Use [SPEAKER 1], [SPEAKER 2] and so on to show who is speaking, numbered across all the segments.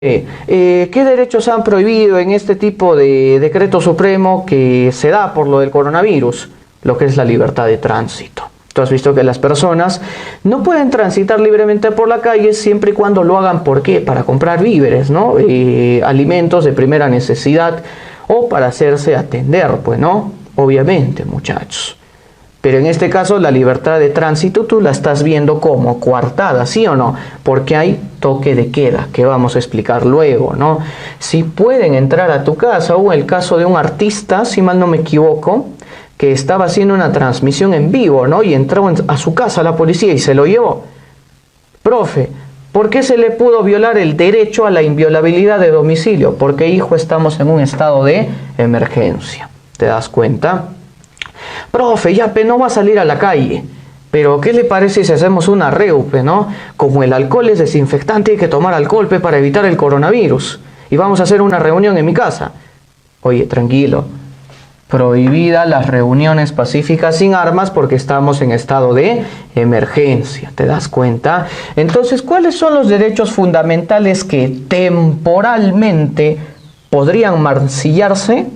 [SPEAKER 1] ¿Qué derechos han prohibido en este tipo de decreto supremo que se da por lo del coronavirus? Lo que es la libertad de tránsito. Tú has visto que las personas no pueden transitar libremente por la calle siempre y cuando lo hagan, ¿por qué? Para comprar víveres, ¿no? Alimentos de primera necesidad o para hacerse atender, pues, ¿no? Obviamente, muchachos. Pero en este caso la libertad de tránsito tú la estás viendo como coartada, ¿sí o no? Porque hay toque de queda, que vamos a explicar luego, ¿no? Si pueden entrar a tu casa, o el caso de un artista, si mal no me equivoco, que estaba haciendo una transmisión en vivo, ¿no? Y entró a su casa la policía y se lo llevó. Profe, ¿por qué se le pudo violar el derecho a la inviolabilidad de domicilio? Porque, hijo, estamos en un estado de emergencia. ¿Te das cuenta? Profe, ya no va a salir a la calle. Pero ¿qué le parece si hacemos una reupe, no? Como el alcohol es desinfectante, hay que tomar alcohol para evitar el coronavirus. Y vamos a hacer una reunión en mi casa. Oye, tranquilo. Prohibidas las reuniones pacíficas sin armas porque estamos en estado de emergencia. ¿Te das cuenta? Entonces, ¿cuáles son los derechos fundamentales que temporalmente podrían mancillarse?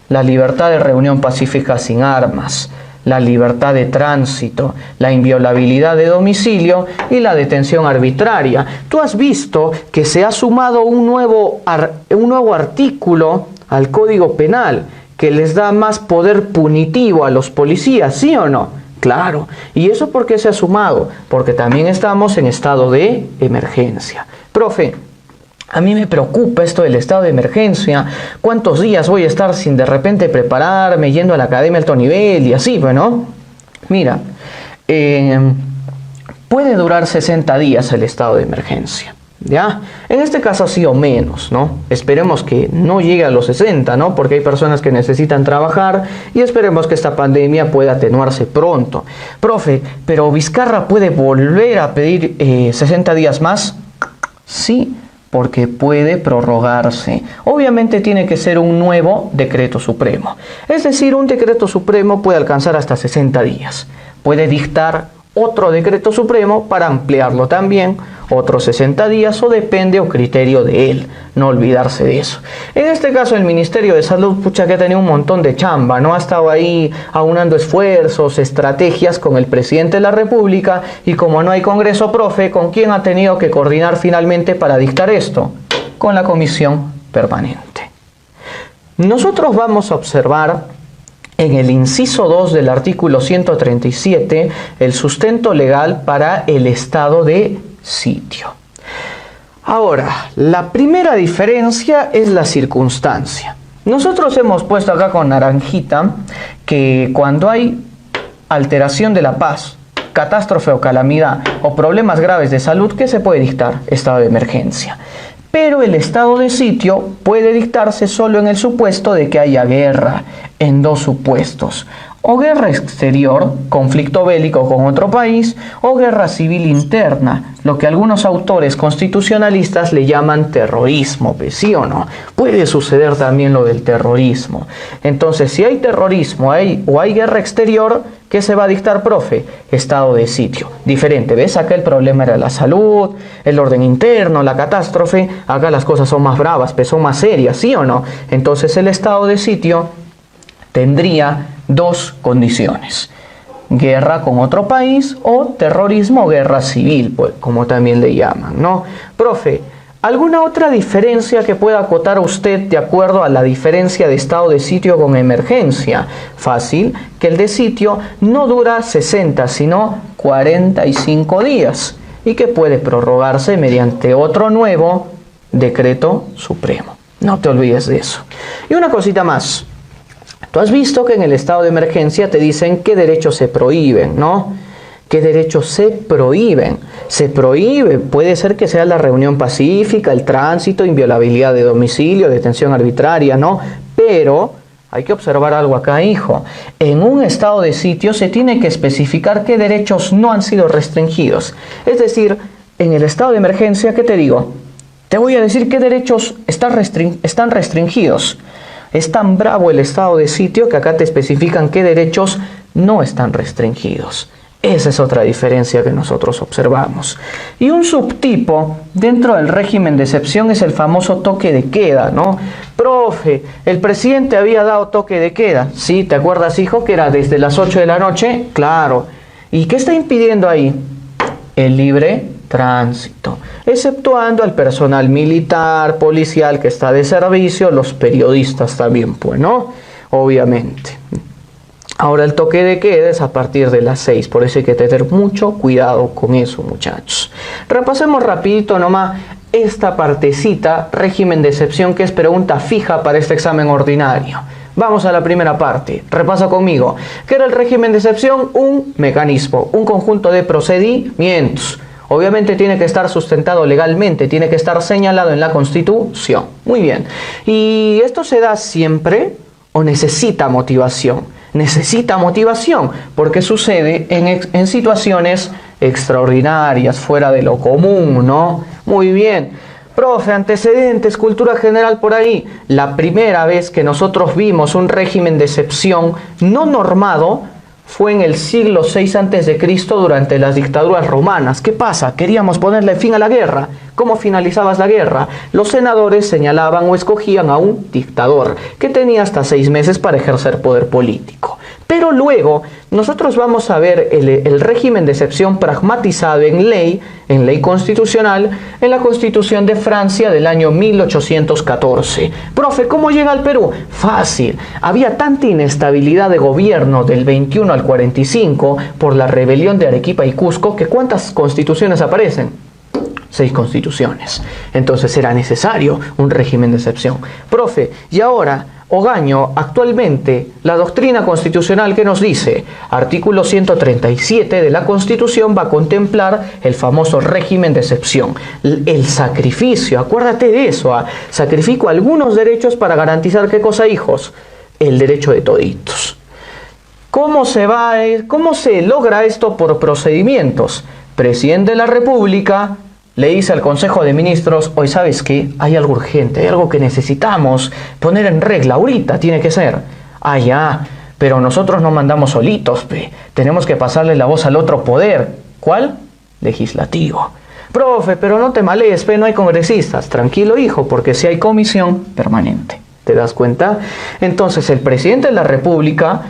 [SPEAKER 1] La libertad de reunión pacífica sin armas, la libertad de tránsito, la inviolabilidad de domicilio y la detención arbitraria. Tú has visto que se ha sumado un nuevo artículo al Código Penal que les da más poder punitivo a los policías, ¿sí o no? Claro. ¿Y eso por qué se ha sumado? Porque también estamos en estado de emergencia. Profe, a mí me preocupa esto del estado de emergencia. ¿Cuántos días voy a estar sin de repente prepararme, yendo a la academia alto nivel y así, bueno? Mira, puede durar 60 días el estado de emergencia, ¿ya? En este caso sí o menos, ¿no? Esperemos que no llegue a los 60, ¿no? Porque hay personas que necesitan trabajar y esperemos que esta pandemia pueda atenuarse pronto. Profe, ¿pero Vizcarra puede volver a pedir 60 días más? Sí, porque puede prorrogarse. Obviamente tiene que ser un nuevo decreto supremo. Es decir, un decreto supremo puede alcanzar hasta 60 días. Puede dictar otro decreto supremo para ampliarlo también, otros 60 días, o depende o criterio de él. No olvidarse de eso. En este caso el Ministerio de Salud, pucha, que ha tenido un montón de chamba, ¿no? Ha estado ahí aunando esfuerzos, estrategias con el presidente de la República, y como no hay Congreso, profe, ¿con quién ha tenido que coordinar finalmente para dictar esto? Con la Comisión Permanente. Nosotros vamos a observar en el inciso 2 del artículo 137 el sustento legal para el estado de sitio. Ahora, la primera diferencia es la circunstancia. Nosotros hemos puesto acá con naranjita que cuando hay alteración de la paz, catástrofe o calamidad o problemas graves de salud, ¿qué se puede dictar? Estado de emergencia. Pero el estado de sitio puede dictarse solo en el supuesto de que haya guerra, en dos supuestos: o guerra exterior, conflicto bélico con otro país, o guerra civil interna, lo que algunos autores constitucionalistas le llaman terrorismo, ¿sí o no? Puede suceder también lo del terrorismo. Entonces, si hay terrorismo o hay guerra exterior, ¿qué se va a dictar, profe? Estado de sitio. Diferente, ¿ves? Acá el problema era la salud, el orden interno, la catástrofe. Acá las cosas son más bravas, son más serias, ¿sí o no? Entonces el estado de sitio tendría dos condiciones: guerra con otro país o terrorismo o guerra civil, pues, como también le llaman, ¿no? Profe, ¿alguna otra diferencia que pueda acotar usted de acuerdo a la diferencia de estado de sitio con emergencia? Fácil, que el de sitio no dura 60, sino 45 días y que puede prorrogarse mediante otro nuevo decreto supremo. No te olvides de eso. Y una cosita más. Tú has visto que en el estado de emergencia te dicen qué derechos se prohíben, ¿no? ¿Qué derechos se prohíben? Se prohíbe, puede ser que sea la reunión pacífica, el tránsito, inviolabilidad de domicilio, detención arbitraria, ¿no? Pero hay que observar algo acá, hijo. En un estado de sitio se tiene que especificar qué derechos no han sido restringidos. Es decir, en el estado de emergencia, ¿qué te digo? Te voy a decir qué derechos están restringidos. Es tan bravo el estado de sitio que acá te especifican qué derechos no están restringidos. Esa es otra diferencia que nosotros observamos. Y un subtipo dentro del régimen de excepción es el famoso toque de queda, ¿no? Profe, el presidente había dado toque de queda. Sí, ¿te acuerdas, hijo, que era desde las 8 de la noche? Claro. ¿Y qué está impidiendo ahí? El libre tránsito, exceptuando al personal militar, policial que está de servicio, los periodistas también, pues, ¿no? Obviamente. Ahora el toque de queda es a partir de las 6, por eso hay que tener mucho cuidado con eso, muchachos. Repasemos rapidito nomás esta partecita, régimen de excepción, que es pregunta fija para este examen ordinario. Vamos a la primera parte, repasa conmigo. ¿Qué era el régimen de excepción? Un mecanismo, un conjunto de procedimientos. Obviamente tiene que estar sustentado legalmente, tiene que estar señalado en la Constitución. Muy bien. ¿Y esto se da siempre o necesita motivación? Necesita motivación porque sucede en situaciones extraordinarias, fuera de lo común, ¿no? Muy bien. Profe, antecedentes, cultura general por ahí. La primera vez que nosotros vimos un régimen de excepción no normado fue en el siglo VI a.C. durante las dictaduras romanas. ¿Qué pasa? Queríamos ponerle fin a la guerra. ¿Cómo finalizabas la guerra? Los senadores señalaban o escogían a un dictador que tenía hasta 6 meses para ejercer poder político. Pero luego nosotros vamos a ver el régimen de excepción pragmatizado en ley constitucional, en la Constitución de Francia del año 1814. Profe, ¿cómo llega al Perú? Fácil. Había tanta inestabilidad de gobierno del 21 al 45 por la rebelión de Arequipa y Cusco que ¿cuántas constituciones aparecen? 6 constituciones. Entonces era necesario un régimen de excepción. Profe, y ahora, Ogaño, actualmente, la doctrina constitucional que nos dice, artículo 137 de la Constitución va a contemplar el famoso régimen de excepción. El sacrificio, acuérdate de eso, sacrifico algunos derechos para garantizar, ¿qué cosa, hijos? El derecho de toditos. ¿Cómo se logra esto? Por procedimientos. Presidente de la República le dice al Consejo de Ministros, hoy sabes qué, hay algo urgente, hay algo que necesitamos poner en regla, ahorita tiene que ser. Ah, ya, pero nosotros no mandamos solitos, tenemos que pasarle la voz al otro poder. ¿Cuál? Legislativo. Profe, pero no te malees, no hay congresistas. Tranquilo, hijo, porque si hay comisión permanente. ¿Te das cuenta? Entonces el presidente de la República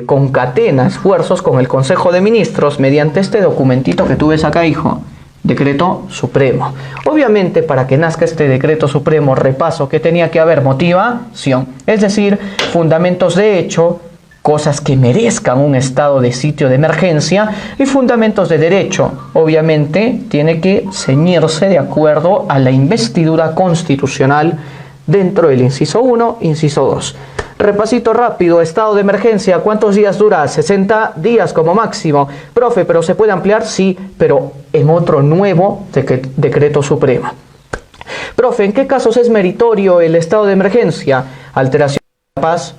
[SPEAKER 1] concatena esfuerzos con el Consejo de Ministros mediante este documentito que tú ves acá, hijo. Decreto Supremo. Obviamente, para que nazca este decreto supremo, repaso que tenía que haber motivación, es decir, fundamentos de hecho, cosas que merezcan un estado de sitio de emergencia, y fundamentos de derecho. Obviamente, tiene que ceñirse de acuerdo a la investidura constitucional dentro del inciso 1, inciso 2. Repasito rápido, estado de emergencia, ¿cuántos días dura? 60 días como máximo. Profe, ¿pero se puede ampliar? Sí, pero en otro nuevo decreto supremo. Profe, ¿en qué casos es meritorio el estado de emergencia? Alteración de la paz,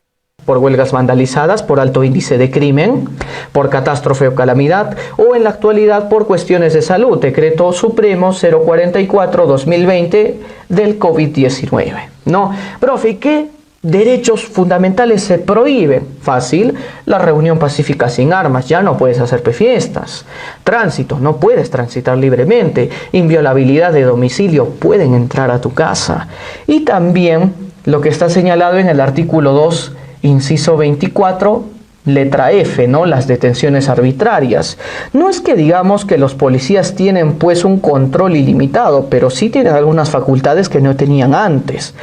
[SPEAKER 1] por huelgas vandalizadas, por alto índice de crimen, por catástrofe o calamidad, o en la actualidad por cuestiones de salud, decreto supremo 044-2020 del COVID-19. ¿No? Profe, ¿qué derechos fundamentales se prohíben? Fácil, la reunión pacífica sin armas, ya no puedes hacer fiestas. Tránsito, no puedes transitar libremente. Inviolabilidad de domicilio, pueden entrar a tu casa. Y también lo que está señalado en el artículo 2, inciso 24, letra F, ¿no? Las detenciones arbitrarias. No es que digamos que los policías tienen pues un control ilimitado, pero sí tienen algunas facultades que no tenían antes.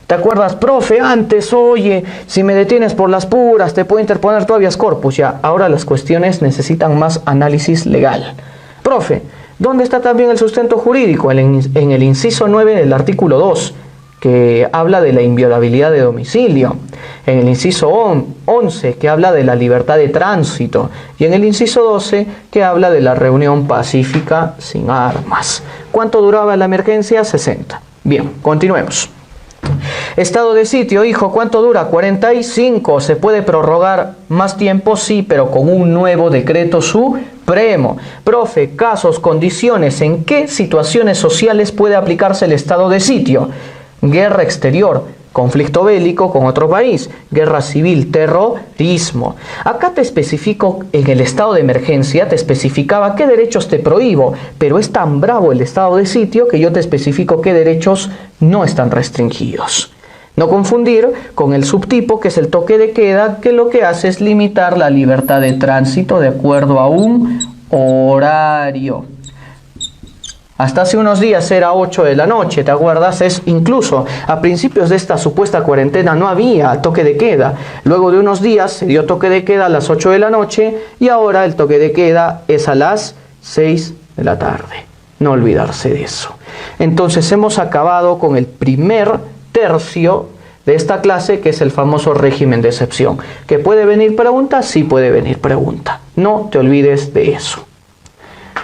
[SPEAKER 1] ¿Te acuerdas, profe? Antes, oye, si me detienes por las puras, te puedo interponer tu habeas corpus. Ya, ahora las cuestiones necesitan más análisis legal. Profe, ¿dónde está también el sustento jurídico? En el inciso 9 del artículo 2, que habla de la inviolabilidad de domicilio, en el inciso 11, que habla de la libertad de tránsito, y en el inciso 12, que habla de la reunión pacífica sin armas. ¿Cuánto duraba la emergencia? 60. Bien, continuemos. Estado de sitio, hijo, ¿cuánto dura? 45. ¿Se puede prorrogar más tiempo? Sí, pero con un nuevo decreto supremo. Profe, casos, condiciones, ¿en qué situaciones sociales puede aplicarse el estado de sitio? Guerra exterior, conflicto bélico con otro país, guerra civil, terrorismo. Acá te especifico, en el estado de emergencia, te especificaba qué derechos te prohíbo, pero es tan bravo el estado de sitio que yo te especifico qué derechos no están restringidos. No confundir con el subtipo, que es el toque de queda, que lo que hace es limitar la libertad de tránsito de acuerdo a un horario. Hasta hace unos días era 8 de la noche, ¿te acuerdas? Incluso a principios de esta supuesta cuarentena no había toque de queda. Luego de unos días se dio toque de queda a las 8 de la noche y ahora el toque de queda es a las 6 de la tarde. No olvidarse de eso. Entonces hemos acabado con el primer tercio de esta clase, que es el famoso régimen de excepción. ¿Que puede venir pregunta? Sí puede venir pregunta. No te olvides de eso.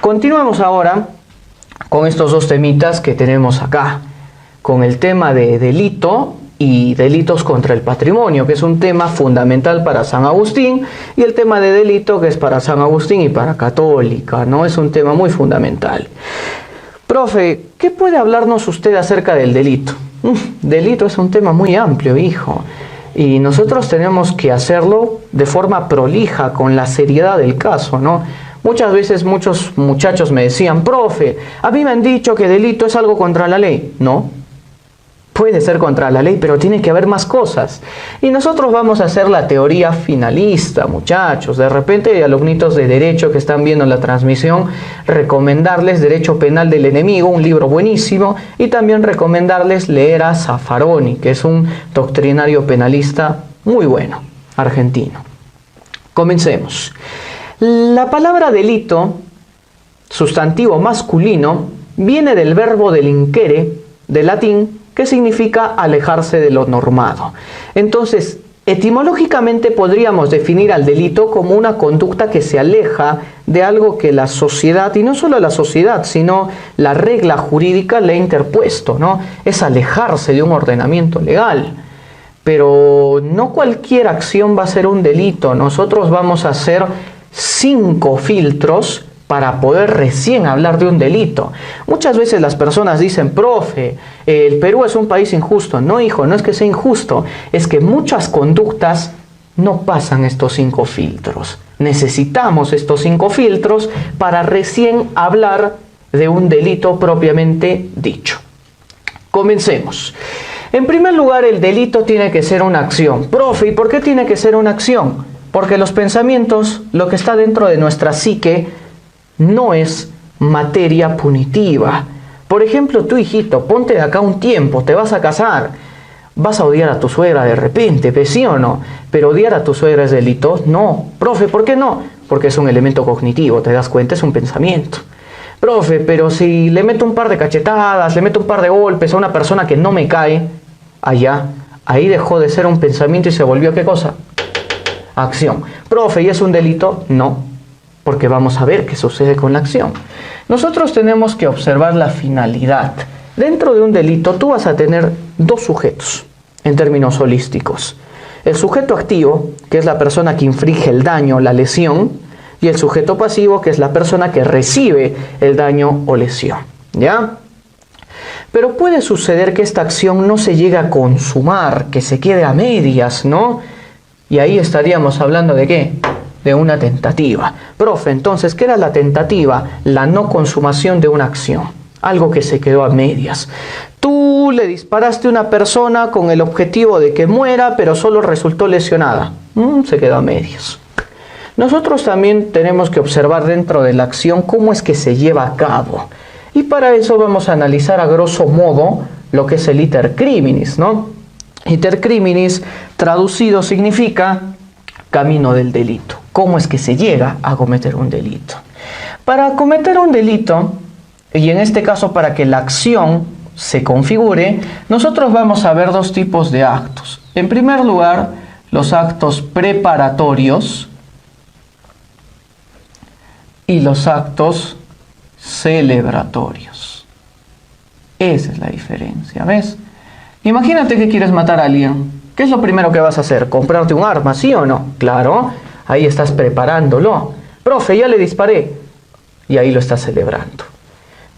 [SPEAKER 1] Continuamos ahora con estos dos temitas que tenemos acá, con el tema de delito y delitos contra el patrimonio, que es un tema fundamental para San Agustín, y el tema de delito, que es para San Agustín y para Católica, ¿no? Es un tema muy fundamental. Profe, ¿qué puede hablarnos usted acerca del delito? Delito es un tema muy amplio, hijo, y nosotros tenemos que hacerlo de forma prolija, con la seriedad del caso, ¿no? Muchas veces muchos muchachos me decían, profe, a mí me han dicho que delito es algo contra la ley. No, puede ser contra la ley, pero tiene que haber más cosas. Y nosotros vamos a hacer la teoría finalista, muchachos. De repente hay alumnitos de Derecho que están viendo la transmisión, recomendarles Derecho Penal del Enemigo, un libro buenísimo, y también recomendarles leer a Zaffaroni, que es un doctrinario penalista muy bueno, argentino. Comencemos. La palabra delito, sustantivo masculino, viene del verbo delinquere, del latín, que significa alejarse de lo normado. Entonces, etimológicamente podríamos definir al delito como una conducta que se aleja de algo que la sociedad, y no solo la sociedad, sino la regla jurídica le ha interpuesto, ¿no? Es alejarse de un ordenamiento legal. Pero no cualquier acción va a ser un delito. Nosotros vamos a hacer 5 filtros para poder recién hablar de un delito. Muchas veces las personas dicen, profe, el Perú es un país injusto. No, hijo, no es que sea injusto, es que muchas conductas no pasan estos 5 filtros. Necesitamos estos 5 filtros para recién hablar de un delito propiamente dicho. Comencemos. En primer lugar, el delito tiene que ser una acción. Profe, ¿y por qué tiene que ser una acción? Porque los pensamientos, lo que está dentro de nuestra psique, no es materia punitiva. Por ejemplo, tú, hijito, ponte de acá un tiempo, te vas a casar, vas a odiar a tu suegra de repente, ¿sí o no? Pero odiar a tu suegra es delito. No. Profe, ¿por qué no? Porque es un elemento cognitivo, te das cuenta, es un pensamiento. Profe, pero si le meto un par de cachetadas, le meto un par de golpes a una persona que no me cae, ahí dejó de ser un pensamiento y se volvió, ¿qué cosa? Acción. Profe, ¿y es un delito? No, porque vamos a ver qué sucede con la acción. Nosotros tenemos que observar la finalidad. Dentro de un delito tú vas a tener 2 sujetos, en términos holísticos. El sujeto activo, que es la persona que inflige el daño, la lesión, y el sujeto pasivo, que es la persona que recibe el daño o lesión. ¿Ya? Pero puede suceder que esta acción no se llegue a consumar, que se quede a medias, ¿no? Y ahí estaríamos hablando de ¿qué? De una tentativa. Profe, entonces, ¿qué era la tentativa? La no consumación de una acción. Algo que se quedó a medias. Tú le disparaste a una persona con el objetivo de que muera, pero solo resultó lesionada. Se quedó a medias. Nosotros también tenemos que observar dentro de la acción cómo es que se lleva a cabo. Y para eso vamos a analizar a grosso modo lo que es el iter criminis, ¿no? Iter criminis, traducido, significa camino del delito. ¿Cómo es que se llega a cometer un delito? Para cometer un delito, y en este caso para que la acción se configure, nosotros vamos a ver 2 tipos de actos. En primer lugar, los actos preparatorios y los actos celebratorios. Esa es la diferencia, ¿ves? Imagínate que quieres matar a alguien. ¿Qué es lo primero que vas a hacer? ¿Comprarte un arma, sí o no? Claro, ahí estás preparándolo. Profe, ya le disparé. Y ahí lo estás celebrando.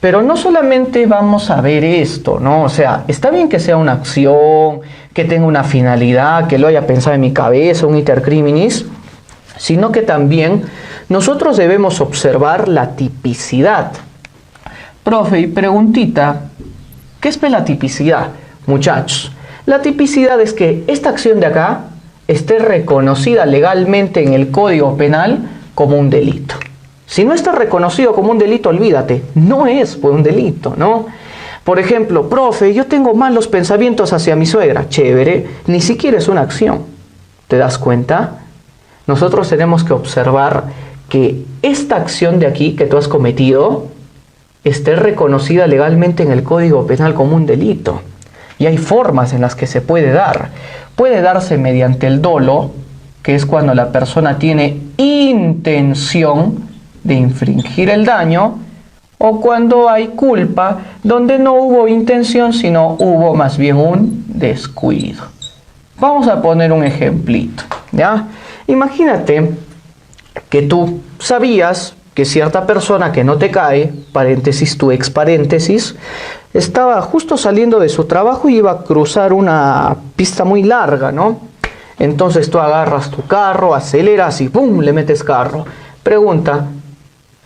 [SPEAKER 1] Pero no solamente vamos a ver esto, ¿no? O sea, está bien que sea una acción, que tenga una finalidad, que lo haya pensado en mi cabeza, un iter criminis, sino que también nosotros debemos observar la tipicidad. Profe, y preguntita, ¿qué es la tipicidad? Muchachos, la tipicidad es que esta acción de acá esté reconocida legalmente en el Código Penal como un delito. Si no está reconocido como un delito, olvídate, no es un delito, ¿no? Por ejemplo, profe, yo tengo malos pensamientos hacia mi suegra. Chévere, ni siquiera es una acción. ¿Te das cuenta? Nosotros tenemos que observar que esta acción de aquí que tú has cometido esté reconocida legalmente en el Código Penal como un delito. Y hay formas en las que se puede dar. Puede darse mediante el dolo, que es cuando la persona tiene intención de infringir el daño, o cuando hay culpa, donde no hubo intención, sino hubo más bien un descuido. Vamos a poner un ejemplito, ¿ya? Imagínate que tú sabías que cierta persona que no te cae, paréntesis, tu ex paréntesis, estaba justo saliendo de su trabajo y iba a cruzar una pista muy larga, ¿no? Entonces tú agarras tu carro, aceleras y ¡pum!, le metes carro. Pregunta,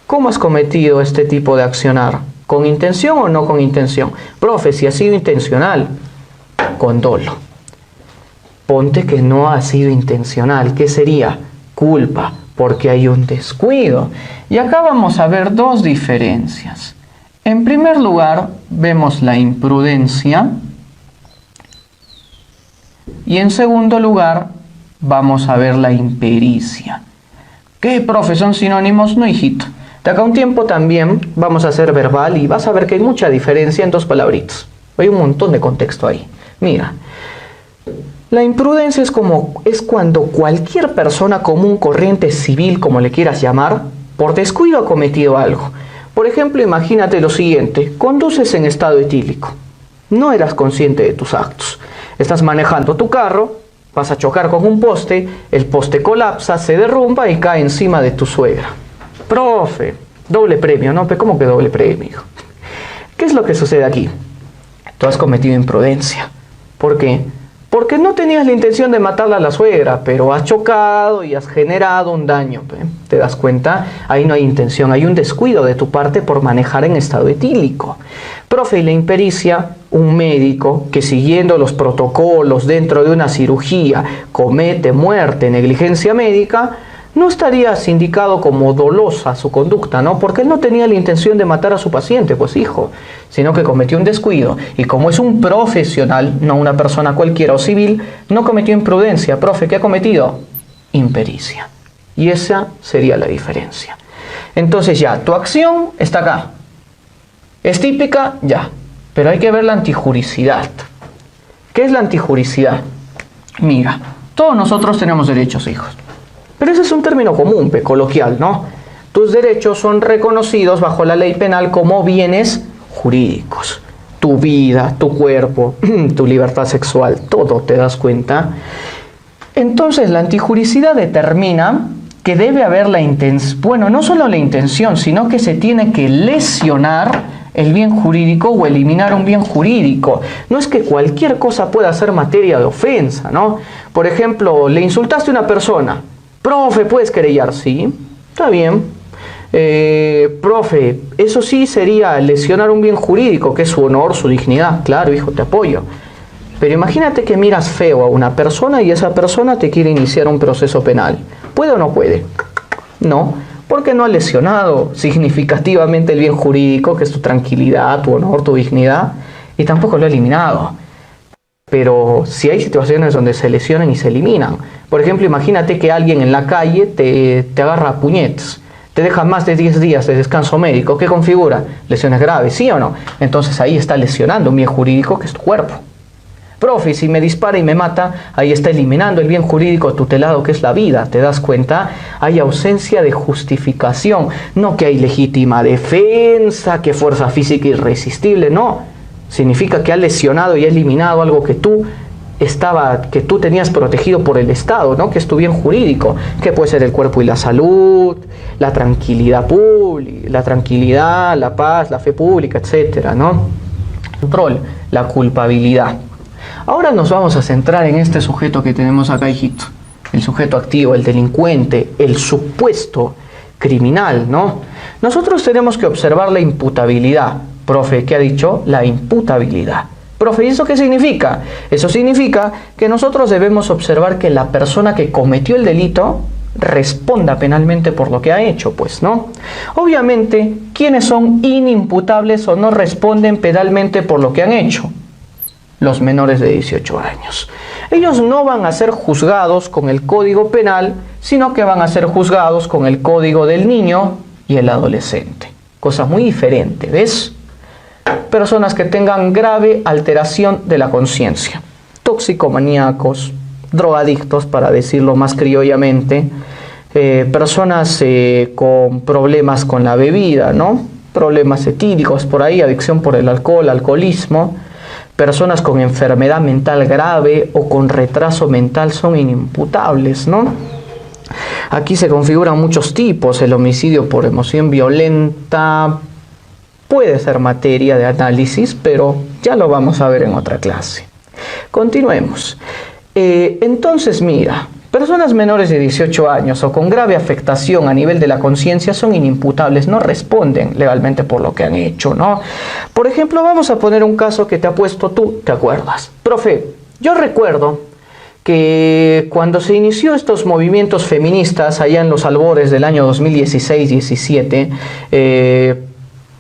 [SPEAKER 1] ¿cómo has cometido este tipo de accionar? ¿Con intención o no con intención? Profe, si ha sido intencional, con dolo. Ponte que no ha sido intencional. ¿Qué sería? Culpa, porque hay un descuido. Y acá vamos a ver dos diferencias. En primer lugar, vemos la imprudencia. Y en segundo lugar, vamos a ver la impericia. ¿Qué, profe? ¿Son sinónimos? No, hijito. De acá a un tiempo también vamos a hacer verbal y vas a ver que hay mucha diferencia en dos palabritas. Hay un montón de contexto ahí. Mira, la imprudencia es cuando cualquier persona común, corriente, civil, como le quieras llamar, por descuido ha cometido algo. Por ejemplo, imagínate lo siguiente, conduces en estado etílico, no eras consciente de tus actos, estás manejando tu carro, vas a chocar con un poste, el poste colapsa, se derrumba y cae encima de tu suegra. Profe, doble premio, ¿no? ¿Cómo que doble premio? ¿Qué es lo que sucede aquí? Tú has cometido imprudencia. ¿Por qué? Porque no tenías la intención de matarla a la suegra, pero has chocado y has generado un daño. ¿Te das cuenta? Ahí no hay intención, hay un descuido de tu parte por manejar en estado etílico. Profe, y la impericia, un médico que siguiendo los protocolos dentro de una cirugía comete muerte, negligencia médica, no estaría sindicado como dolosa su conducta, ¿no? Porque él no tenía la intención de matar a su paciente, pues hijo, sino que cometió un descuido. Y como es un profesional, no una persona cualquiera o civil, no cometió imprudencia. Profe, ¿qué ha cometido? Impericia. Y esa sería la diferencia. Entonces ya, tu acción está acá. ¿Es típica? Ya. Pero hay que ver la antijuricidad. ¿Qué es la antijuricidad? Mira, todos nosotros tenemos derechos, hijos. Pero ese es un término común, coloquial, ¿no? Tus derechos son reconocidos bajo la ley penal como bienes jurídicos. Tu vida, tu cuerpo, tu libertad sexual, todo, ¿te das cuenta? Entonces la antijuricidad determina que debe haber la intención, bueno, no solo la intención, sino que se tiene que lesionar el bien jurídico o eliminar un bien jurídico. No es que cualquier cosa pueda ser materia de ofensa, ¿no? Por ejemplo, le insultaste a una persona. Profe, ¿puedes querellar? Sí, está bien. Profe, eso sí sería lesionar un bien jurídico, que es su honor, su dignidad. Claro, hijo, te apoyo. Pero imagínate que miras feo a una persona y esa persona te quiere iniciar un proceso penal. ¿Puede o no puede? No, porque no ha lesionado significativamente el bien jurídico, que es tu tranquilidad, tu honor, tu dignidad, y tampoco lo ha eliminado. Pero si hay situaciones donde se lesionan y se eliminan. Por ejemplo, imagínate que alguien en la calle te agarra a puñetes, te deja más de 10 días de descanso médico. ¿Qué configura? Lesiones graves, ¿sí o no? Entonces ahí está lesionando un bien jurídico que es tu cuerpo. Profe, si me dispara y me mata, ahí está eliminando el bien jurídico tutelado que es la vida. ¿Te das cuenta? Hay ausencia de justificación. No que hay legítima defensa, que fuerza física irresistible, no. Significa que ha lesionado y ha eliminado algo que tú tenías protegido por el Estado, ¿no? Que es tu bien jurídico, que puede ser el cuerpo y la salud, la tranquilidad pública, la tranquilidad, la paz, la fe pública, etcétera, ¿no? Control, la culpabilidad. Ahora nos vamos a centrar en este sujeto que tenemos acá, hijito. El sujeto activo, el delincuente, el supuesto criminal, ¿no? Nosotros tenemos que observar la imputabilidad. Profe, ¿qué ha dicho? La imputabilidad. Profe, ¿y eso qué significa? Eso significa que nosotros debemos observar que la persona que cometió el delito responda penalmente por lo que ha hecho, pues, ¿no? Obviamente, ¿quiénes son inimputables o no responden penalmente por lo que han hecho? Los menores de 18 años. Ellos no van a ser juzgados con el Código Penal, sino que van a ser juzgados con el Código del Niño y el Adolescente. Cosa muy diferente, ¿ves? Personas que tengan grave alteración de la conciencia, toxicomaníacos, drogadictos, para decirlo más criollamente, personas con problemas con la bebida, ¿no? Problemas etílicos por ahí, adicción por el alcohol, alcoholismo, personas con enfermedad mental grave o con retraso mental son inimputables, ¿no? Aquí se configuran muchos tipos. El homicidio por emoción violenta puede ser materia de análisis, pero ya lo vamos a ver en otra clase. Continuemos. Entonces, mira, personas menores de 18 años o con grave afectación a nivel de la conciencia son inimputables, no responden legalmente por lo que han hecho, ¿no? Por ejemplo, vamos a poner un caso que te ha puesto tú, ¿te acuerdas? Profe, yo recuerdo que cuando se inició estos movimientos feministas allá en los albores del año 2016-17,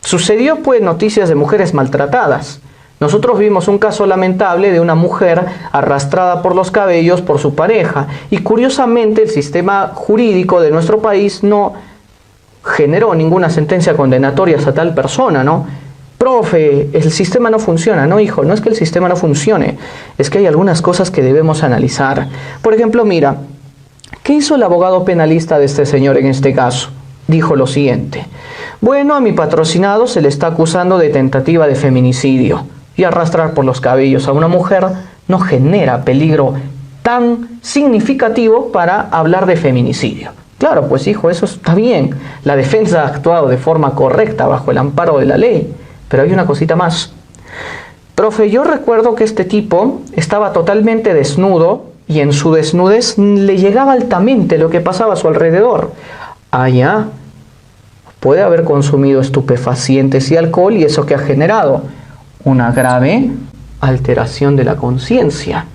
[SPEAKER 1] sucedió pues noticias de mujeres maltratadas. Nosotros vimos un caso lamentable de una mujer arrastrada por los cabellos por su pareja y curiosamente el sistema jurídico de nuestro país no generó ninguna sentencia condenatoria a tal persona, ¿no? Profe, el sistema no funciona. No, hijo, no es que el sistema no funcione, es que hay algunas cosas que debemos analizar. Por ejemplo, mira, ¿qué hizo el abogado penalista de este señor en este caso? Dijo lo siguiente: bueno, a mi patrocinado se le está acusando de tentativa de feminicidio. Y arrastrar por los cabellos a una mujer no genera peligro tan significativo para hablar de feminicidio. Claro, pues hijo, eso está bien. La defensa ha actuado de forma correcta bajo el amparo de la ley. Pero hay una cosita más. Profe, yo recuerdo que este tipo estaba totalmente desnudo y en su desnudez le llegaba altamente lo que pasaba a su alrededor. Ya. Puede haber consumido estupefacientes y alcohol y eso que ha generado una grave alteración de la conciencia.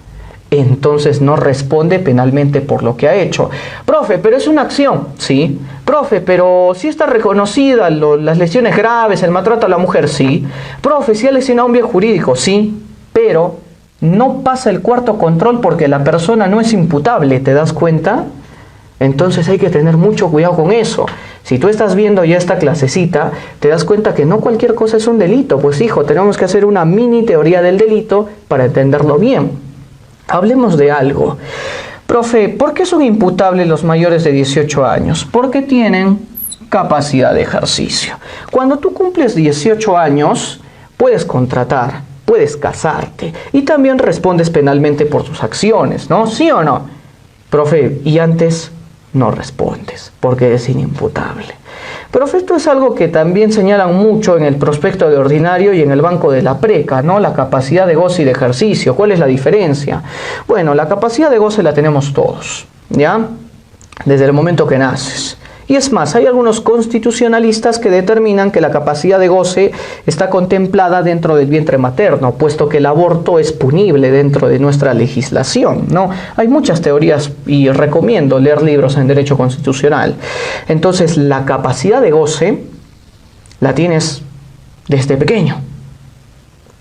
[SPEAKER 1] Entonces no responde penalmente por lo que ha hecho. Profe, pero es una acción. Sí. Profe, pero si está reconocida las lesiones graves, el maltrato a la mujer. Sí. Profe, si ha lesionado un bien jurídico. Sí. Pero no pasa el cuarto control porque la persona no es imputable. ¿Te das cuenta? Entonces hay que tener mucho cuidado con eso. Si tú estás viendo ya esta clasecita, te das cuenta que no cualquier cosa es un delito. Pues hijo, tenemos que hacer una mini teoría del delito para entenderlo bien. Hablemos de algo. Profe, ¿por qué son imputables los mayores de 18 años? Porque tienen capacidad de ejercicio. Cuando tú cumples 18 años, puedes contratar, puedes casarte y también respondes penalmente por tus acciones, ¿no? ¿Sí o no? Profe, y antes no respondes porque es inimputable. Profe, esto es algo que también señalan mucho en el prospecto de ordinario y en el banco de la preca, ¿no? La capacidad de goce y de ejercicio. ¿Cuál es la diferencia? Bueno, la capacidad de goce la tenemos todos, ¿ya? Desde el momento que naces. Y es más, hay algunos constitucionalistas que determinan que la capacidad de goce está contemplada dentro del vientre materno, puesto que el aborto es punible dentro de nuestra legislación, ¿no? Hay muchas teorías y recomiendo leer libros en derecho constitucional. Entonces, la capacidad de goce la tienes desde pequeño.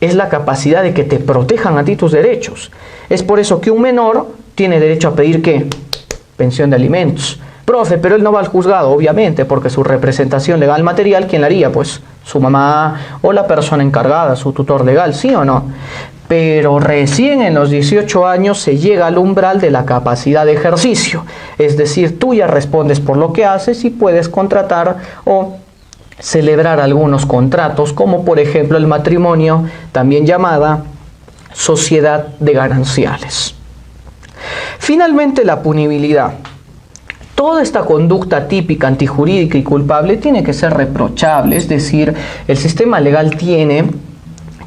[SPEAKER 1] Es la capacidad de que te protejan a ti tus derechos. Es por eso que un menor tiene derecho a pedir, ¿qué? Pensión de alimentos. Profe, pero él no va al juzgado, obviamente, porque su representación legal material, ¿quién la haría? Pues su mamá o la persona encargada, su tutor legal, ¿sí o no? Pero recién en los 18 años se llega al umbral de la capacidad de ejercicio. Es decir, tú ya respondes por lo que haces y puedes contratar o celebrar algunos contratos, como por ejemplo el matrimonio, también llamada sociedad de gananciales. Finalmente, la punibilidad. Toda esta conducta típica, antijurídica y culpable tiene que ser reprochable, es decir, el sistema legal tiene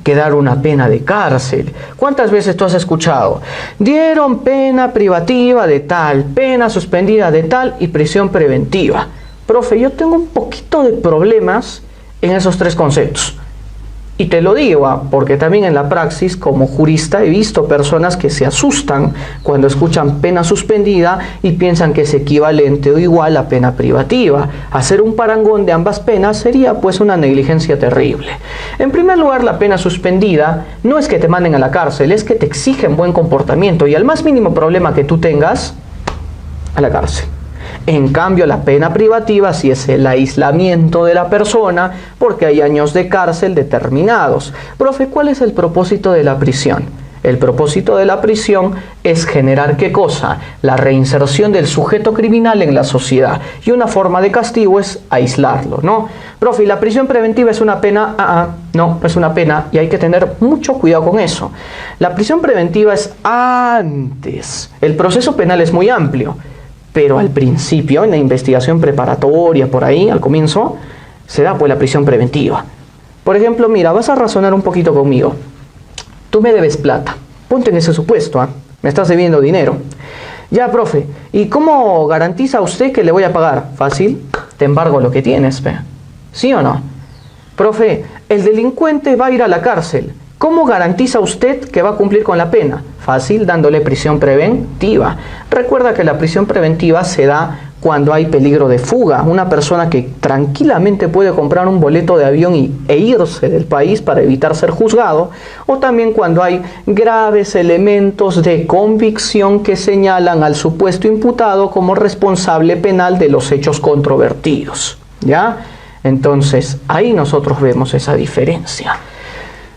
[SPEAKER 1] que dar una pena de cárcel. ¿Cuántas veces tú has escuchado? Dieron pena privativa de tal, pena suspendida de tal y prisión preventiva. Profe, yo tengo un poquito de problemas en esos tres conceptos. Y te lo digo, porque también en la praxis, como jurista, he visto personas que se asustan cuando escuchan pena suspendida y piensan que es equivalente o igual a pena privativa. Hacer un parangón de ambas penas sería pues una negligencia terrible. En primer lugar, la pena suspendida no es que te manden a la cárcel, es que te exigen buen comportamiento y al más mínimo problema que tú tengas, a la cárcel. En cambio, la pena privativa sí es el aislamiento de la persona porque hay años de cárcel determinados. Profe, ¿cuál es el propósito de la prisión? El propósito de la prisión es generar ¿qué cosa? La reinserción del sujeto criminal en la sociedad. Y una forma de castigo es aislarlo, ¿no? Profe, ¿la prisión preventiva es una pena? No, es una pena y hay que tener mucho cuidado con eso. La prisión preventiva es antes. El proceso penal es muy amplio. Pero al principio, en la investigación preparatoria, por ahí, al comienzo, se da pues la prisión preventiva. Por ejemplo, mira, vas a razonar un poquito conmigo. Tú me debes plata. Ponte en ese supuesto, me estás debiendo dinero. Ya, profe, ¿y cómo garantiza usted que le voy a pagar? Fácil, te embargo lo que tienes, ¿ve? ¿Sí o no? Profe, el delincuente va a ir a la cárcel. ¿Cómo garantiza usted que va a cumplir con la pena? Fácil, dándole prisión preventiva. Recuerda que la prisión preventiva se da cuando hay peligro de fuga. Una persona que tranquilamente puede comprar un boleto de avión e irse del país para evitar ser juzgado. O también cuando hay graves elementos de convicción que señalan al supuesto imputado como responsable penal de los hechos controvertidos. ¿Ya? Entonces, ahí nosotros vemos esa diferencia.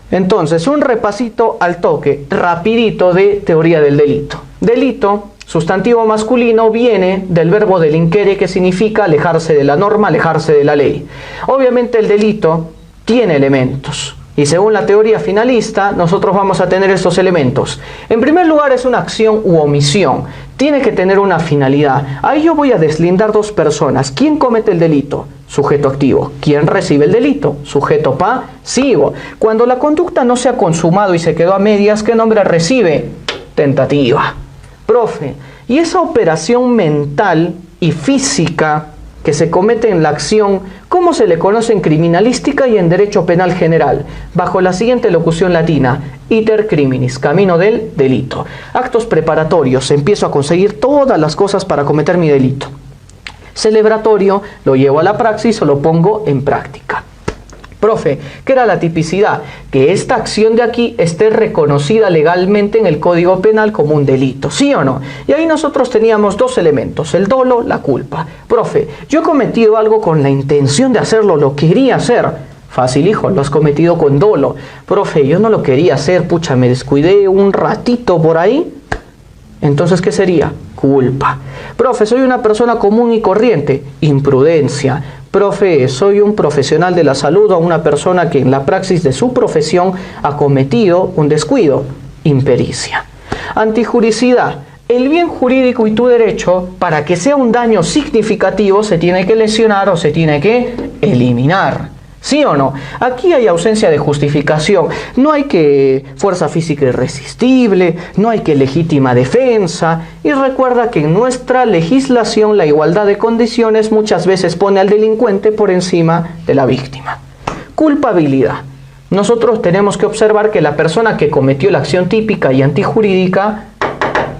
[SPEAKER 1] Entonces, un repasito al toque, rapidito de teoría del delito. Delito, sustantivo masculino, viene del verbo delinquere, que significa alejarse de la norma, alejarse de la ley. Obviamente el delito tiene elementos. Y según la teoría finalista, nosotros vamos a tener estos elementos. En primer lugar, es una acción u omisión. Tiene que tener una finalidad. Ahí yo voy a deslindar dos personas. ¿Quién comete el delito? Sujeto activo. ¿Quién recibe el delito? Sujeto pasivo. Cuando la conducta no se ha consumado y se quedó a medias, ¿qué nombre recibe? Tentativa. Profe, ¿y esa operación mental y física que se comete en la acción, cómo se le conoce en criminalística y en derecho penal general? Bajo la siguiente locución latina: iter criminis, camino del delito. Actos preparatorios, empiezo a conseguir todas las cosas para cometer mi delito. Celebratorio, lo llevo a la praxis o lo pongo en práctica. Profe, ¿qué era la tipicidad? Que esta acción de aquí esté reconocida legalmente en el Código Penal como un delito, ¿sí o no? Y ahí nosotros teníamos dos elementos, el dolo, la culpa. Profe, yo he cometido algo con la intención de hacerlo, lo quería hacer. Fácil, hijo, lo has cometido con dolo. Profe, yo no lo quería hacer, pucha, me descuidé un ratito por ahí. Entonces, ¿qué sería? Culpa. Profe, soy una persona común y corriente. Imprudencia. Profe, soy un profesional de la salud o una persona que en la praxis de su profesión ha cometido un descuido. Impericia. Antijuricidad. El bien jurídico y tu derecho, para que sea un daño significativo, se tiene que lesionar o se tiene que eliminar. ¿Sí o no? Aquí hay ausencia de justificación. No hay que fuerza física irresistible, no hay que legítima defensa. Y recuerda que en nuestra legislación la igualdad de condiciones muchas veces pone al delincuente por encima de la víctima. Culpabilidad. Nosotros tenemos que observar que la persona que cometió la acción típica y antijurídica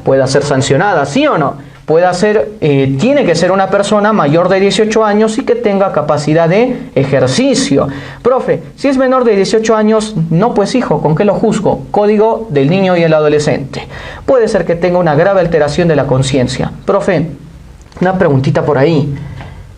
[SPEAKER 1] pueda ser sancionada, ¿sí o no? Tiene que ser una persona mayor de 18 años y que tenga capacidad de ejercicio. Profe, si es menor de 18 años, no, pues hijo, ¿con qué lo juzgo? Código del niño y el adolescente. Puede ser que tenga una grave alteración de la conciencia. Profe, una preguntita por ahí.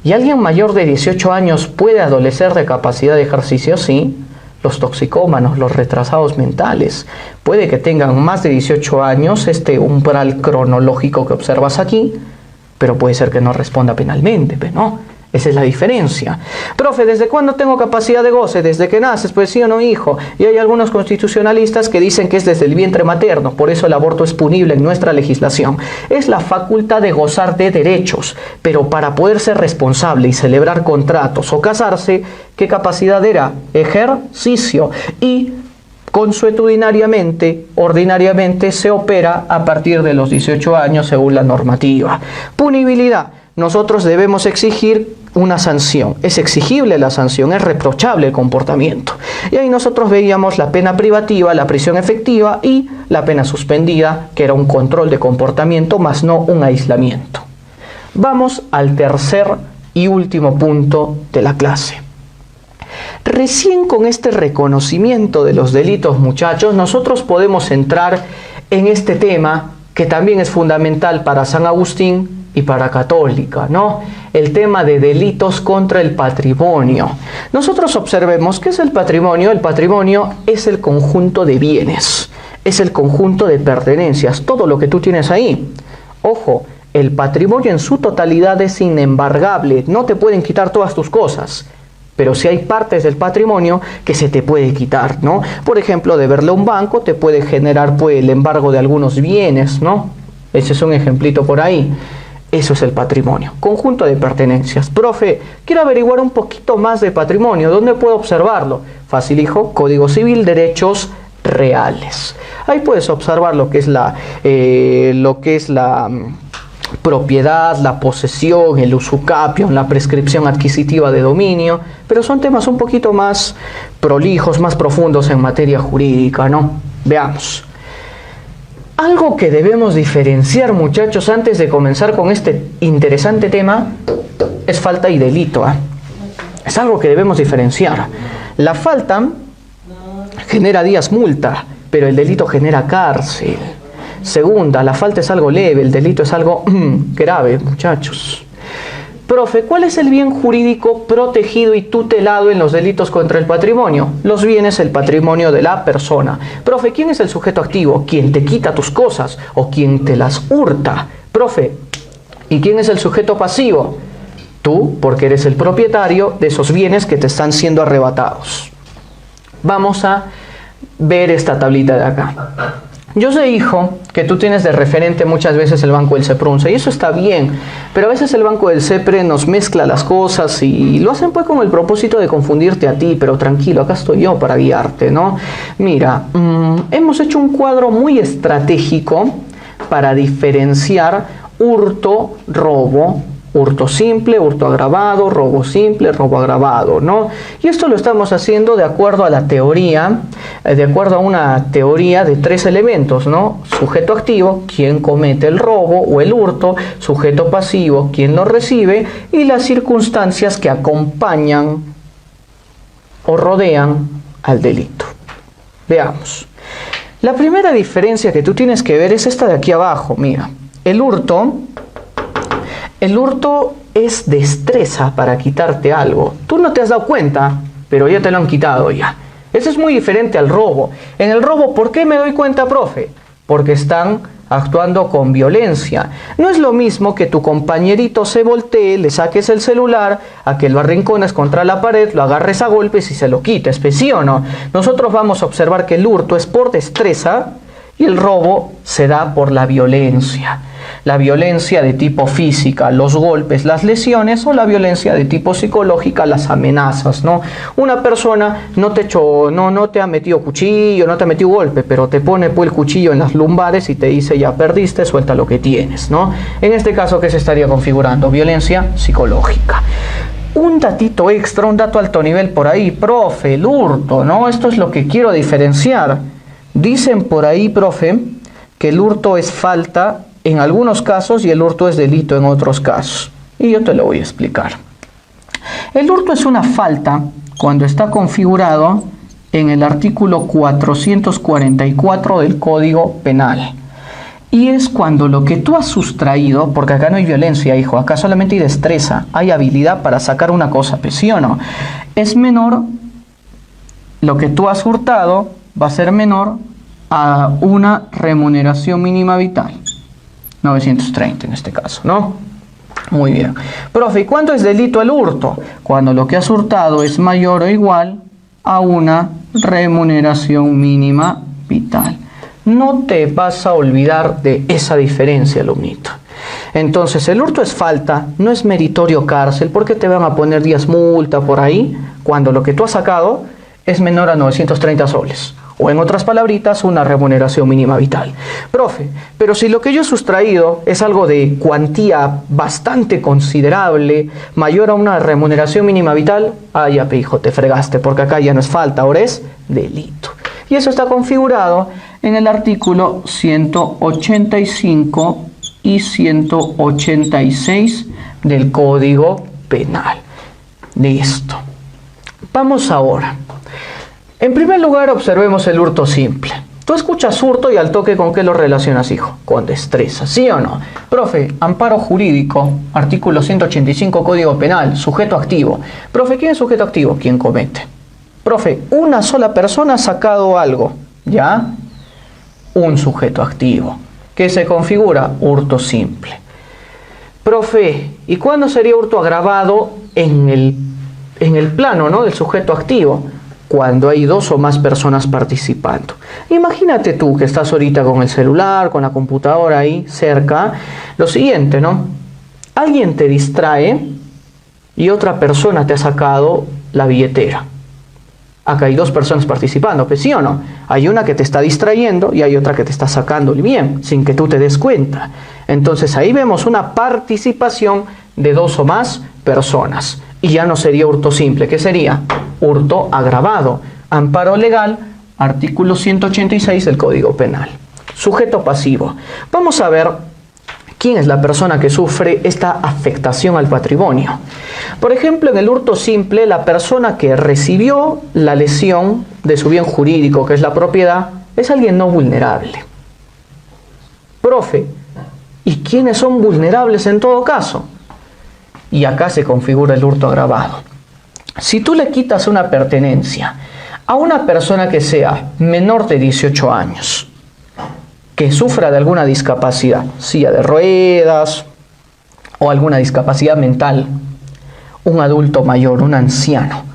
[SPEAKER 1] ¿Y alguien mayor de 18 años puede adolecer de capacidad de ejercicio? Sí. Los toxicómanos, los retrasados mentales, puede que tengan más de 18 años, este umbral cronológico que observas aquí, pero puede ser que no responda penalmente, ¿no? Esa es la diferencia. Profe, ¿desde cuándo tengo capacidad de goce? Desde que naces, pues sí o no, hijo. Y hay algunos constitucionalistas que dicen que es desde el vientre materno. Por eso el aborto es punible en nuestra legislación. Es la facultad de gozar de derechos. Pero para poder ser responsable y celebrar contratos o casarse, ¿qué capacidad era? Ejercicio. Y consuetudinariamente, ordinariamente, se opera a partir de los 18 años según la normativa. Punibilidad. Nosotros debemos exigir una sanción. Es exigible la sanción, es reprochable el comportamiento. Y ahí nosotros veíamos la pena privativa, la prisión efectiva y la pena suspendida, que era un control de comportamiento, más no un aislamiento. Vamos al tercer y último punto de la clase. Recién con este reconocimiento de los delitos, muchachos, nosotros podemos entrar en este tema que también es fundamental para San Agustín y para Católica, ¿no? El tema de delitos contra el patrimonio. Nosotros observemos qué es el patrimonio. El patrimonio es el conjunto de bienes, es el conjunto de pertenencias, todo lo que tú tienes ahí. Ojo, el patrimonio en su totalidad es inembargable, no te pueden quitar todas tus cosas. Pero si hay partes del patrimonio que se te puede quitar, ¿no? Por ejemplo, deberle a un banco te puede generar pues, el embargo de algunos bienes, ¿no? Ese es un ejemplito por ahí. Eso es el patrimonio, conjunto de pertenencias. Profe, quiero averiguar un poquito más de patrimonio. ¿Dónde puedo observarlo? Fácil, hijo. Código Civil, derechos reales. Ahí puedes observar lo que es la propiedad, la posesión, el usucapión, la prescripción adquisitiva de dominio, pero son temas un poquito más prolijos, más profundos en materia jurídica, ¿no? Veamos. Algo que debemos diferenciar, muchachos, antes de comenzar con este interesante tema, es falta y delito, ¿eh? Es algo que debemos diferenciar. La falta genera días multa, pero el delito genera cárcel. Segunda, la falta es algo leve, el delito es algo grave, muchachos. Profe, ¿cuál es el bien jurídico protegido y tutelado en los delitos contra el patrimonio? Los bienes, el patrimonio de la persona. Profe, ¿quién es el sujeto activo? Quien te quita tus cosas o quien te las hurta. Profe, ¿y quién es el sujeto pasivo? Tú, porque eres el propietario de esos bienes que te están siendo arrebatados. Vamos a ver esta tablita de acá. Yo sé, hijo, que tú tienes de referente muchas veces el Banco del CEPRUNCE, y eso está bien, pero a veces el Banco del CEPRE nos mezcla las cosas y lo hacen pues con el propósito de confundirte a ti, pero tranquilo, acá estoy yo para guiarte, ¿no? Mira, hemos hecho un cuadro muy estratégico para diferenciar hurto, robo, hurto simple, hurto agravado, robo simple, robo agravado, ¿no? Y esto lo estamos haciendo de acuerdo a la teoría, de acuerdo a una teoría de tres elementos, ¿no? Sujeto activo, quien comete el robo o el hurto, sujeto pasivo, quien lo recibe, y las circunstancias que acompañan o rodean al delito. Veamos. La primera diferencia que tú tienes que ver es esta de aquí abajo, mira. El hurto es destreza para quitarte algo. Tú no te has dado cuenta, pero ya te lo han quitado ya. Eso es muy diferente al robo. En el robo, ¿por qué me doy cuenta, profe? Porque están actuando con violencia. No es lo mismo que tu compañerito se voltee, le saques el celular, a que lo arrincones contra la pared, lo agarres a golpes y se lo quites, ¿sí o no? Nosotros vamos a observar que el hurto es por destreza y el robo se da por la violencia. La violencia de tipo física, los golpes, las lesiones, o la violencia de tipo psicológica, las amenazas, ¿no? Una persona no te ha metido cuchillo, no te ha metido golpe, pero te pone pues el cuchillo en las lumbares y te dice ya perdiste, suelta lo que tienes, ¿no? En este caso, ¿qué se estaría configurando? Violencia psicológica. Un datito extra, un dato alto nivel por ahí, profe, el hurto, ¿no? Esto es lo que quiero diferenciar. Dicen por ahí, profe, que el hurto es falta en algunos casos y el hurto es delito en otros casos. Y yo te lo voy a explicar. El hurto es una falta cuando está configurado en el artículo 444 del Código Penal. Y es cuando lo que tú has sustraído, porque acá no hay violencia, hijo, acá solamente hay destreza, hay habilidad para sacar una cosa, ¿sí o no? Es menor, lo que tú has hurtado va a ser menor a una remuneración mínima vital. 930 en este caso, ¿no? Muy bien. Profe, ¿y cuánto es delito el hurto? Cuando lo que has hurtado es mayor o igual a una remuneración mínima vital. No te vas a olvidar de esa diferencia, alumnito. Entonces, el hurto es falta, no es meritorio cárcel, porque te van a poner 10 multa por ahí, cuando lo que tú has sacado es menor a 930 soles. O en otras palabritas, una remuneración mínima vital. Profe, pero si lo que yo he sustraído es algo de cuantía bastante considerable, mayor a una remuneración mínima vital, ya, hijo, te fregaste, porque acá ya no es falta, ahora es delito. Y eso está configurado en el artículo 185 y 186 del Código Penal. Listo. Vamos ahora. En primer lugar, observemos el hurto simple. Tú escuchas hurto y al toque, ¿con qué lo relacionas, hijo? Con destreza, ¿sí o no? Profe, amparo jurídico, artículo 185 Código Penal, sujeto activo. Profe, ¿quién es sujeto activo? ¿Quién comete? Profe, una sola persona ha sacado algo, ¿ya? Un sujeto activo. ¿Qué se configura? Hurto simple. Profe, ¿y cuándo sería hurto agravado en el plano, ¿no?, del sujeto activo? Cuando hay 2 o más personas participando. Imagínate tú que estás ahorita con el celular, con la computadora ahí cerca. Lo siguiente, ¿no? Alguien te distrae y otra persona te ha sacado la billetera. Acá hay 2 personas participando, pues, ¿sí o no? Hay una que te está distrayendo y hay otra que te está sacando el bien, sin que tú te des cuenta. Entonces ahí vemos una participación de 2 o más personas. Y ya no sería hurto simple. ¿Qué sería? Hurto agravado. Amparo legal, artículo 186 del Código Penal. Sujeto pasivo. Vamos a ver quién es la persona que sufre esta afectación al patrimonio. Por ejemplo, en el hurto simple, la persona que recibió la lesión de su bien jurídico, que es la propiedad, es alguien no vulnerable. Profe, ¿y quiénes son vulnerables en todo caso? Y acá se configura el hurto agravado. Si tú le quitas una pertenencia a una persona que sea menor de 18 años, que sufra de alguna discapacidad, silla de ruedas o alguna discapacidad mental, un adulto mayor, un anciano,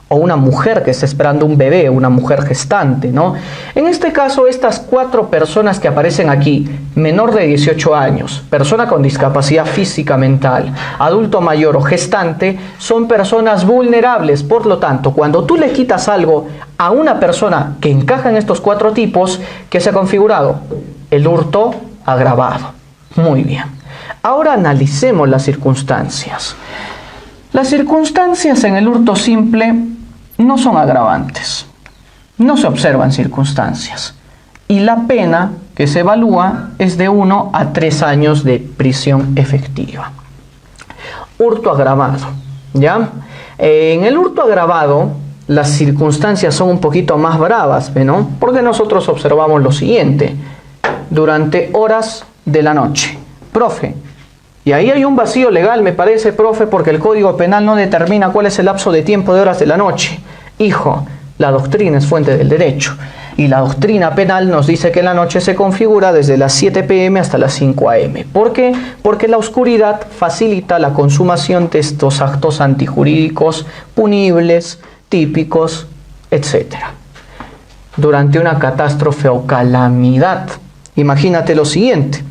[SPEAKER 1] o una mujer que está esperando un bebé, una mujer gestante, ¿no? En este caso, estas 4 personas que aparecen aquí, menor de 18 años, persona con discapacidad física, mental, adulto mayor o gestante, son personas vulnerables. Por lo tanto, cuando tú le quitas algo a una persona que encaja en estos 4 tipos, ¿qué se ha configurado? El hurto agravado. Muy bien. Ahora analicemos las circunstancias. Las circunstancias en el hurto simple no son agravantes, no se observan circunstancias y la pena que se evalúa es de 1 a 3 años de prisión efectiva. Hurto agravado, ¿ya? En el hurto agravado las circunstancias son un poquito más bravas, ¿no? Porque nosotros observamos lo siguiente: durante horas de la noche. Profe, y ahí hay un vacío legal, me parece, profe, porque el Código Penal no determina cuál es el lapso de tiempo de horas de la noche. Hijo, la doctrina es fuente del derecho. Y la doctrina penal nos dice que la noche se configura desde las 7 p.m. hasta las 5 a.m. ¿Por qué? Porque la oscuridad facilita la consumación de estos actos antijurídicos punibles, típicos, etc. Durante una catástrofe o calamidad, imagínate lo siguiente.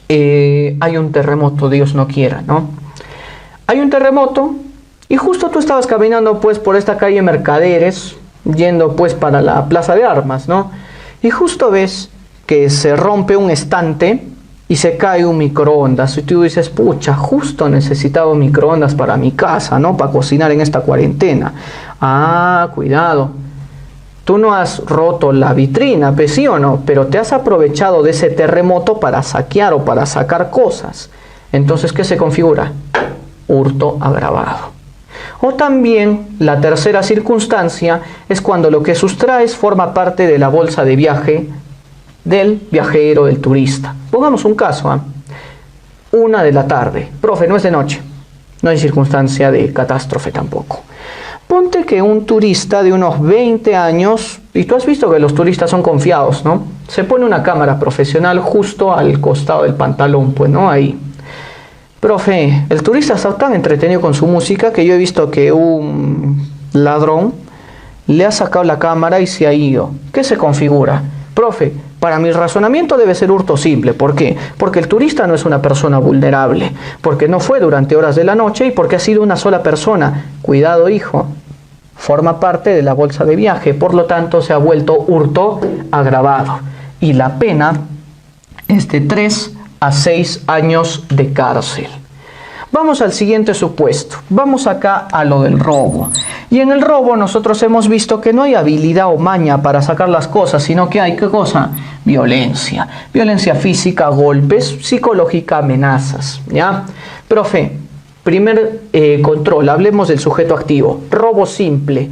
[SPEAKER 1] Hay un terremoto, Dios no quiera, ¿no? Hay un terremoto y justo tú estabas caminando pues por esta calle Mercaderes, yendo pues para la Plaza de Armas, ¿no? Y justo ves que se rompe un estante y se cae un microondas. Y tú dices, pucha, justo necesitaba un microondas para mi casa, ¿no? Para cocinar en esta cuarentena. Ah, cuidado. Tú no has roto la vitrina, pues sí o no, pero te has aprovechado de ese terremoto para saquear o para sacar cosas. Entonces, ¿qué se configura? Hurto agravado. O también, la tercera circunstancia es cuando lo que sustraes forma parte de la bolsa de viaje del viajero, del turista. Pongamos un caso, 1 de la tarde. Profe, no es de noche. No hay circunstancia de catástrofe tampoco. Ponte que un turista de unos 20 años, y tú has visto que los turistas son confiados, ¿no? Se pone una cámara profesional justo al costado del pantalón, pues, ¿no? Ahí. Profe, el turista está tan entretenido con su música que yo he visto que un ladrón le ha sacado la cámara y se ha ido. ¿Qué se configura? Profe, para mi razonamiento debe ser hurto simple. ¿Por qué? Porque el turista no es una persona vulnerable, porque no fue durante horas de la noche y porque ha sido una sola persona. Cuidado, hijo, forma parte de la bolsa de viaje, por lo tanto se ha vuelto hurto agravado. Y la pena es de 3 a 6 años de cárcel. Vamos al siguiente supuesto. Vamos acá a lo del robo. Y en el robo nosotros hemos visto que no hay habilidad o maña para sacar las cosas, sino que hay, ¿qué cosa? Violencia. Violencia física, golpes, psicológica, amenazas. ¿Ya? Profe, primer control, hablemos del sujeto activo. Robo simple.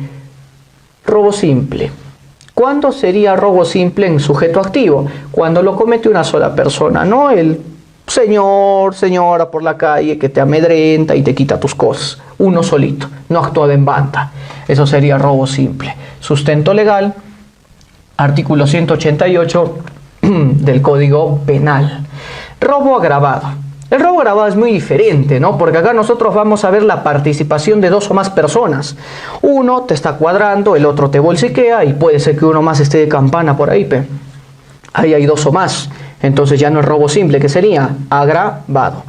[SPEAKER 1] Robo simple. ¿Cuándo sería robo simple en sujeto activo? Cuando lo comete una sola persona, no el señor, señora por la calle que te amedrenta y te quita tus cosas. Uno solito, no actuado en banda. Eso sería robo simple. Sustento legal, artículo 188 del Código Penal. Robo agravado. El robo agravado es muy diferente, ¿no? Porque acá nosotros vamos a ver la participación de 2 o más personas. Uno te está cuadrando, el otro te bolsiquea y puede ser que uno más esté de campana por ahí, pero ahí hay 2 o más. Entonces ya no es robo simple, ¿qué sería? Agravado.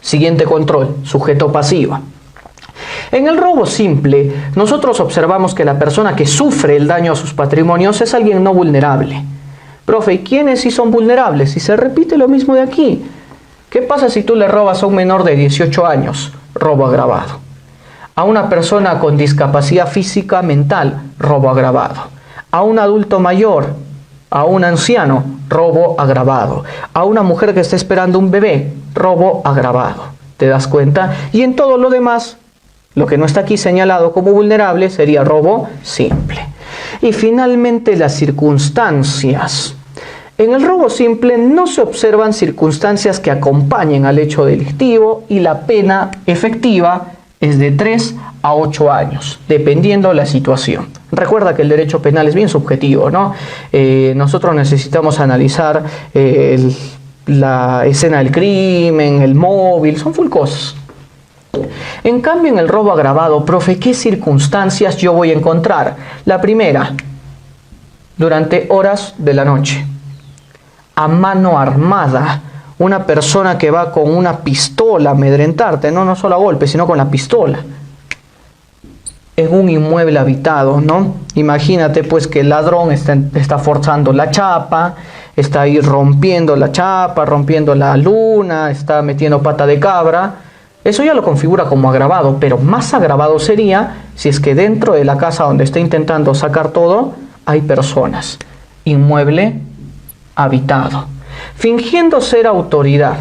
[SPEAKER 1] Siguiente control, sujeto pasivo. En el robo simple, nosotros observamos que la persona que sufre el daño a sus patrimonios es alguien no vulnerable. Profe, ¿y quiénes sí son vulnerables? Y se repite lo mismo de aquí. ¿Qué pasa si tú le robas a un menor de 18 años? Robo agravado. A una persona con discapacidad física mental, robo agravado. A un adulto mayor, a un anciano, robo agravado. A una mujer que está esperando un bebé, robo agravado. ¿Te das cuenta? Y en todo lo demás, lo que no está aquí señalado como vulnerable sería robo simple. Y finalmente las circunstancias. En el robo simple no se observan circunstancias que acompañen al hecho delictivo y la pena efectiva es de 3 a 8 años, dependiendo de la situación. Recuerda que el derecho penal es bien subjetivo, ¿no? Nosotros necesitamos analizar la escena del crimen, el móvil, son full cosas. En cambio, en el robo agravado, profe, ¿qué circunstancias yo voy a encontrar? La primera, durante horas de la noche. A mano armada, una persona que va con una pistola a amedrentarte, no solo a golpes, sino con la pistola, en un inmueble habitado, ¿no? Imagínate pues que el ladrón está forzando la chapa, está ahí rompiendo la chapa, rompiendo la luna, está metiendo pata de cabra. Eso ya lo configura como agravado, pero más agravado sería si es que dentro de la casa donde está intentando sacar todo, hay personas. Inmueble habitado. Fingiendo ser autoridad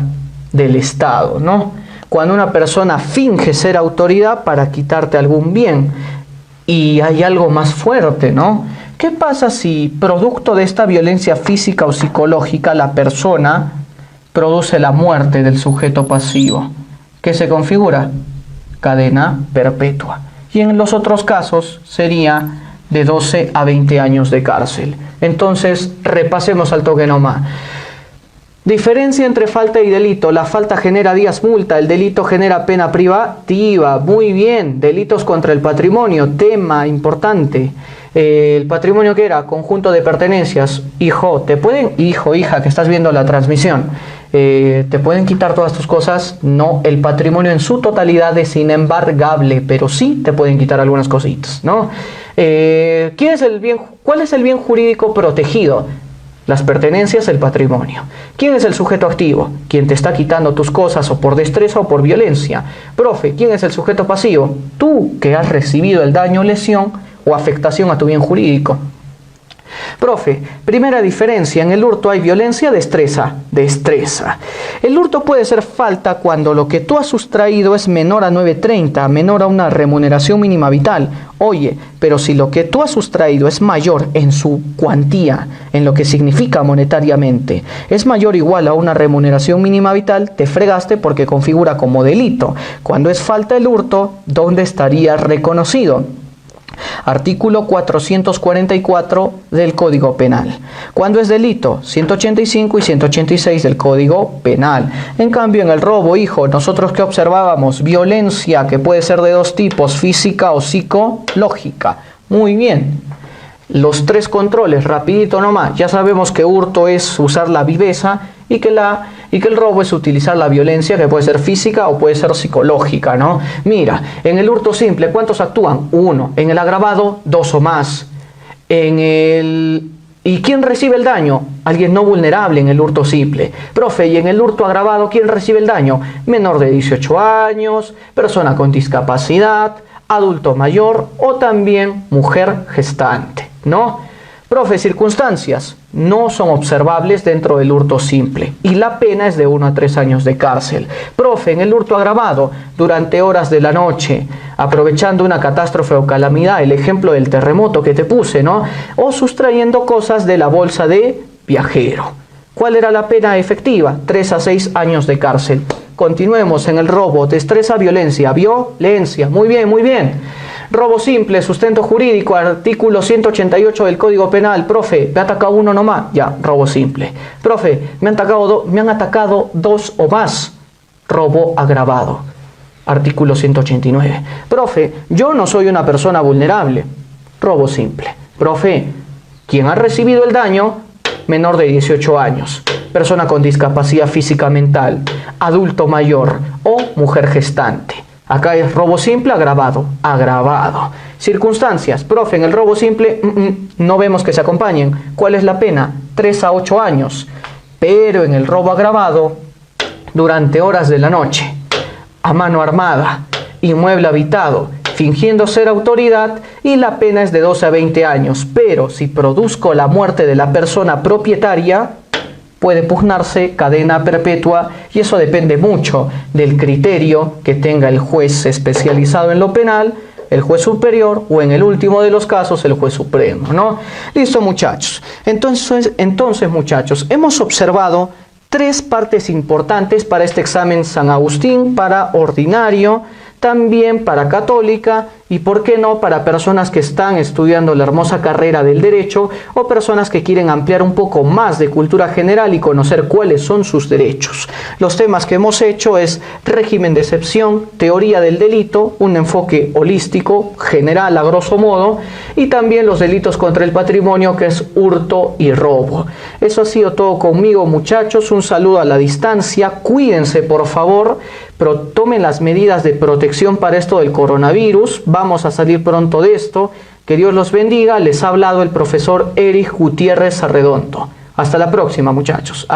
[SPEAKER 1] del Estado, ¿no? Cuando una persona finge ser autoridad para quitarte algún bien. Y hay algo más fuerte, ¿no? ¿Qué pasa si producto de esta violencia física o psicológica la persona produce la muerte del sujeto pasivo? ¿Qué se configura? Cadena perpetua. Y en los otros casos sería de 12 a 20 años de cárcel. Entonces, repasemos al toque nomás. Diferencia entre falta y delito. La falta genera días multa, el delito genera pena privativa. Muy bien, delitos contra el patrimonio, tema importante. El patrimonio, ¿qué era? Conjunto de pertenencias. Hijo, hija, que estás viendo la transmisión, ¿te pueden quitar todas tus cosas? No, el patrimonio en su totalidad es inembargable, pero sí te pueden quitar algunas cositas, ¿no? ¿Cuál es el bien jurídico protegido? Las pertenencias, el patrimonio. ¿Quién es el sujeto activo? Quien te está quitando tus cosas o por destreza o por violencia. Profe, ¿quién es el sujeto pasivo? Tú que has recibido el daño, lesión o afectación a tu bien jurídico. Profe, primera diferencia, en el hurto hay violencia, destreza. El hurto puede ser falta cuando lo que tú has sustraído es menor a 9.30, menor a una remuneración mínima vital. Oye, pero si lo que tú has sustraído es mayor en su cuantía, en lo que significa monetariamente, es mayor o igual a una remuneración mínima vital, te fregaste porque configura como delito. Cuando es falta el hurto, ¿dónde estaría reconocido? artículo 444 del Código Penal. ¿Cuándo es delito? 185 y 186 del Código Penal. En cambio, en el robo, hijo, nosotros ¿qué observábamos? Violencia, que puede ser de dos tipos, física o psicológica. Muy bien. Los tres controles, rapidito nomás. Ya sabemos que hurto es usar la viveza y que el robo es utilizar la violencia, que puede ser física o puede ser psicológica, ¿no? Mira, en el hurto simple, ¿cuántos actúan? 1. En el agravado, 2 o más. ¿Y quién recibe el daño? Alguien no vulnerable en el hurto simple. Profe, ¿y en el hurto agravado quién recibe el daño? Menor de 18 años, persona con discapacidad, adulto mayor o también mujer gestante, ¿no? Profe, circunstancias no son observables dentro del hurto simple y la pena es de 1 a 3 años de cárcel. Profe, en el hurto agravado, durante horas de la noche, aprovechando una catástrofe o calamidad, el ejemplo del terremoto que te puse, ¿no? O sustrayendo cosas de la bolsa de viajero. ¿Cuál era la pena efectiva? 3 a 6 años de cárcel. Continuemos en el robo, destreza, violencia, violencia. Muy bien, muy bien. Robo simple, sustento jurídico, artículo 188 del Código Penal. Profe, me ha atacado uno nomás. Ya, robo simple. Profe, me han atacado 2 o más. Robo agravado. Artículo 189. Profe, yo no soy una persona vulnerable. Robo simple. Profe, quien ha recibido el daño, menor de 18 años, persona con discapacidad física mental, adulto mayor o mujer gestante. Acá es robo simple, agravado. Circunstancias. Profe, en el robo simple no vemos que se acompañen. ¿Cuál es la pena? 3 a 8 años. Pero en el robo agravado, durante horas de la noche, a mano armada, inmueble habitado, fingiendo ser autoridad, y la pena es de 12 a 20 años. Pero si produzco la muerte de la persona propietaria, puede pugnarse cadena perpetua, y eso depende mucho del criterio que tenga el juez especializado en lo penal, el juez superior o en el último de los casos el juez supremo, ¿no? Listo, muchachos. Entonces muchachos, hemos observado 3 partes importantes para este examen San Agustín, para ordinario, también para católica y, ¿por qué no?, para personas que están estudiando la hermosa carrera del derecho o personas que quieren ampliar un poco más de cultura general y conocer cuáles son sus derechos. Los temas que hemos hecho es régimen de excepción, teoría del delito, un enfoque holístico, general a grosso modo, y también los delitos contra el patrimonio, que es hurto y robo. Eso ha sido todo conmigo, muchachos. Un saludo a la distancia. Cuídense, por favor, pero tomen las medidas de protección para esto del coronavirus. Vamos a salir pronto de esto. Que Dios los bendiga. Les ha hablado el profesor Eric Gutiérrez Arredondo. Hasta la próxima, muchachos.